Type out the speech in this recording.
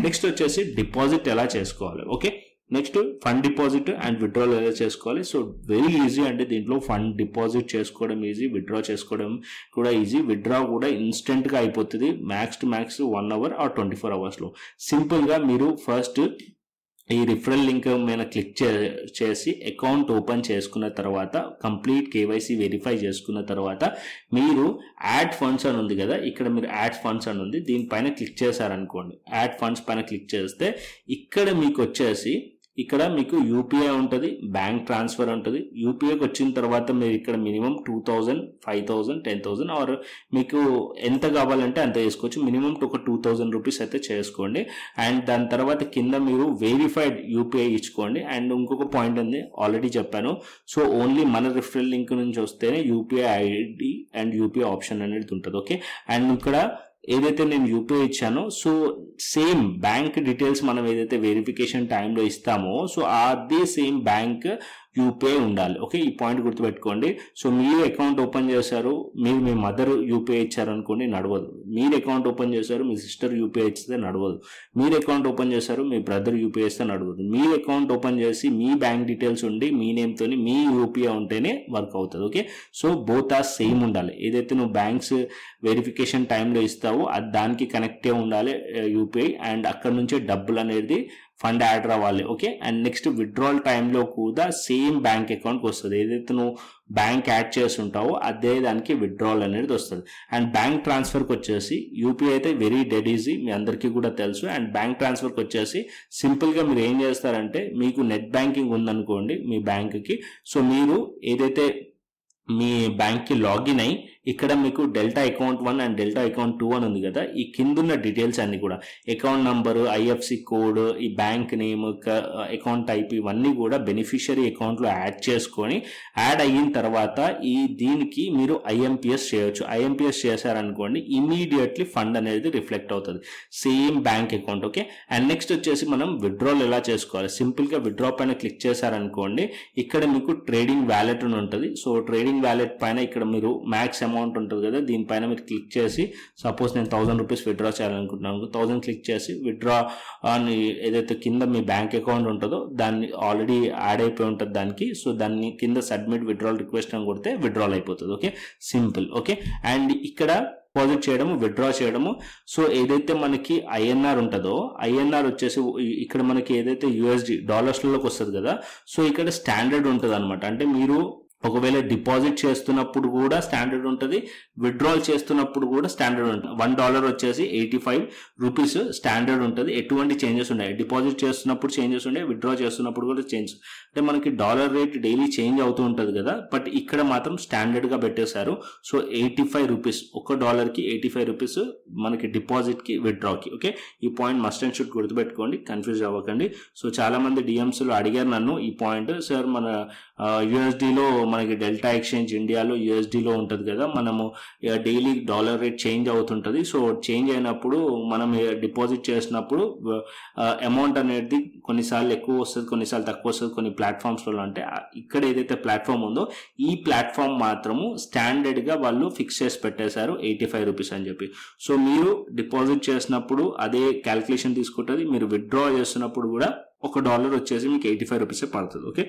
Next వచ్చేసి deposit ఎలా చేసుకోవాలి. Okay, next fund deposit and withdrawal ఎలా చేసుకోవాలి. సో వెరీ ఈజీ అండి. దీంట్లో ఫండ్ డిపాజిట్ చేసుకోవడం ఈజీ, విత్డ్రా చేసుకోవడం కూడా ఈజీ. విత్డ్రా కూడా ఇన్స్టెంట్గా అయిపోతుంది, max to max 1 hour or 24 అవర్స్లో. సింపుల్గా మీరు ఫస్ట్ ఈ రిఫరల్ లింక్ మీద క్లిక్ చేసి అకౌంట్ ఓపెన్ చేసుకున్న తర్వాత కంప్లీట్ కేవైసీ వెరిఫై చేసుకున్న తర్వాత మీరు యాడ్ ఫండ్స్ అని ఉంది కదా, ఇక్కడ మీరు యాడ్ ఫండ్స్ అని ఉంది, దీనిపైన క్లిక్ చేశారనుకోండి. యాడ్ ఫండ్స్ పైన క్లిక్ చేస్తే ఇక్కడ మీకు వచ్చేసి ఇక్కడ మీకు యూపీఐ ఉంటుంది, బ్యాంక్ ట్రాన్స్ఫర్ ఉంటుంది. యూపీఐకి వచ్చిన తర్వాత మీరు ఇక్కడ మినిమం 2000, 5000, 10,000 ఆర్ మీకు ఎంత కావాలంటే అంత చేసుకోవచ్చు. మినిమం ఒక 2000 రూపీస్ అయితే చేసుకోండి. అండ్ దాని తర్వాత కింద మీరు వెరిఫైడ్ యూపీఐ ఇచ్చుకోండి. అండ్ ఇంకొక పాయింట్ ఉంది, ఆల్రెడీ చెప్పాను. సో ఓన్లీ మన రిఫరల్ లింక్ నుంచి వస్తేనే UPI ID and UPI option అనేది ఉంటుంది. ఓకే, అండ్ ఇక్కడ ఏదైతే నేను యూపీఐ ఇచ్చానో సో సేమ్ బ్యాంక్ డీటెయిల్స్ మనం ఏదైతే వెరిఫికేషన్ టైంలో ఇస్తామో సో అదే సేమ్ బ్యాంక్ యూపీఐ ఉండాలి. ఓకే, ఈ పాయింట్ గుర్తుపెట్టుకోండి. సో మీరు అకౌంట్ ఓపెన్ చేశారు, మీరు మీ మదర్ యూపీఐ ఇచ్చారనుకోండి, నడవదు. మీరు అకౌంట్ ఓపెన్ చేశారు, మీ సిస్టర్ యూపీఐ ఇస్తే నడవదు. మీరు అకౌంట్ ఓపెన్ చేశారు, మీ బ్రదర్ యూపీఐ ఇస్తే నడవదు. మీ అకౌంట్ ఓపెన్ చేసి మీ బ్యాంక్ డీటెయిల్స్ ఉండి మీ నేమ్తో మీ యూపీఐ ఉంటేనే వర్క్ అవుతుంది. Okay, so both are same ఉండాలి. ఏదైతే నువ్వు బ్యాంక్స్ వెరిఫికేషన్ టైంలో ఇస్తావో అది దానికి కనెక్టే ఉండాలి యూపీఐ, అండ్ అక్కడ నుంచే డబ్బులు అనేది ఫండ్ యాడ్ రావాలి. ఓకే, అండ్ నెక్స్ట్ విత్డ్రాల్ టైంలో కూడా సేమ్ బ్యాంక్ అకౌంట్కి వస్తుంది. ఏదైతే నువ్వు బ్యాంక్ యాడ్ చేస్తుంటావో అదే దానికి విత్డ్రాల్ అనేది వస్తుంది. అండ్ బ్యాంక్ ట్రాన్స్ఫర్కి వచ్చేసి యూపీఐ అయితే వెరీ డెడ్ ఈజీ, మీ అందరికీ కూడా తెలుసు. అండ్ బ్యాంక్ ట్రాన్స్ఫర్కి వచ్చేసి సింపుల్గా మీరు ఏం చేస్తారంటే మీకు నెట్ బ్యాంకింగ్ ఉందనుకోండి మీ బ్యాంక్కి, సో మీరు ఏదైతే మీ బ్యాంక్కి లాగిన్ అయ్యి ఇక్కడ మీకు delta account 1 and delta account 2 అని ఉంది కదా, ఈ కిందున్న డీటెయిల్స్ అన్ని కూడా అకౌంట్ నంబరు, ఐఎఫ్సి కోడ్, ఈ బ్యాంక్ నేమ్, అకౌంట్ టైప్ ఇవన్నీ కూడా బెనిఫిషియరీ అకౌంట్లో యాడ్ చేసుకొని యాడ్ అయిన తర్వాత దీనికి మీరు ఐఎంపిఎస్ చేయొచ్చు. ఐఎంపిఎస్ చేశారనుకోండి ఇమీడియట్లీ ఫండ్ అనేది రిఫ్లెక్ట్ అవుతుంది same bank account. Okay, and next వచ్చేసి మనం విత్డ్రాల్ ఎలా చేసుకోవాలి. సింపుల్గా విత్డ్రా పైన క్లిక్ చేశారనుకోండి, ఇక్కడ మీకు ట్రేడింగ్ వ్యాలెట్ అని ఉంటుంది. సో ట్రేడింగ్ వ్యాలెట్ పైన ఇక్కడ మీరు మ్యాక్స్ అమౌంట్ ఉంటుంది కదా, దీనిపైన మీరు క్లిక్ చేసి సపోజ్ నేను 1000 రూపీస్ విత్డ్రా చేయాలనుకుంటున్నాను, 1000 క్లిక్ చేసి విత్డ్రా అని ఏదైతే కింద మీ బ్యాంక్ అకౌంట్ ఉంటుందో దాన్ని ఆల్రెడీ యాడ్ అయిపోయి ఉంటుంది దానికి. సో దాన్ని కింద సబ్మిట్ విత్డ్రాల్ రిక్వెస్ట్ అని కొడితే విత్డ్రాల్ అయిపోతుంది. Okay, simple. ఓకే, అండ్ ఇక్కడ డిపాజిట్ చేయడము, విత్డ్రా చేయడము. సో ఏదైతే మనకి ఐఎన్ఆర్ ఉంటుందో ఐఎన్ఆర్ వచ్చేసి ఇక్కడ మనకి ఏదైతే యూఎస్డి డాలర్స్లోకి వస్తుంది కదా, సో ఇక్కడ స్టాండర్డ్ ఉంటుంది అనమాట. అంటే మీరు ఒకవేళ డిపాజిట్ చేస్తున్నప్పుడు కూడా స్టాండర్డ్ ఉంటుంది, విత్డ్రాల్ చేస్తున్నప్పుడు కూడా స్టాండర్డ్ ఉంటుంది. $1 వచ్చేసి 85 రూపీస్ స్టాండర్డ్ ఉంటుంది, ఎటువంటి చేంజెస్ ఉన్నాయి. డిపాజిట్ చేస్తున్నప్పుడు చేంజెస్ ఉన్నాయి, విత్డ్రా చేస్తున్నప్పుడు కూడా చేంజ్. అంటే మనకి డాలర్ రేట్ డైలీ చేంజ్ అవుతూ ఉంటుంది కదా, బట్ ఇక్కడ మాత్రం స్టాండర్డ్గా పెట్టేశారు. సో 85 రూపీస్, $1కి 85 రూపీస్ మనకి డిపాజిట్కి విత్డ్రాకి. ఓకే, ఈ పాయింట్ మస్ట్ అండ్ షుడ్ గుర్తుపెట్టుకోండి, కన్ఫ్యూజ్ అవ్వకండి. సో చాలా మంది డిఎంస్లో అడిగారు నన్ను ఈ పాయింట్, సార్ మన యూఎస్డీలో మనకి డెల్టా ఎక్స్చేంజ్ ఇండియాలో యూఎస్డీలో ఉంటుంది కదా, మనము డైలీ డాలర్ రేట్ చేంజ్ అవుతుంటుంది. సో చేంజ్ అయినప్పుడు మనం డిపాజిట్ చేసినప్పుడు అమౌంట్ అనేది కొన్నిసార్లు ఎక్కువ వస్తుంది, కొన్నిసార్లు తక్కువ వస్తుంది కొన్ని ప్లాట్ఫామ్స్లో. అంటే ఇక్కడ ఏదైతే ప్లాట్ఫామ్ ఉందో ఈ ప్లాట్ఫామ్ మాత్రము స్టాండర్డ్గా వాళ్ళు ఫిక్స్ చేసి పెట్టేశారు 85 రూపీస్ అని చెప్పి. సో మీరు డిపాజిట్ చేసినప్పుడు అదే క్యాల్కులేషన్ తీసుకుంటుంది, మీరు విత్డ్రా చేస్తున్నప్పుడు కూడా $1 వచ్చేసి మీకు 85 రూపీసే పడుతుంది. ఓకే,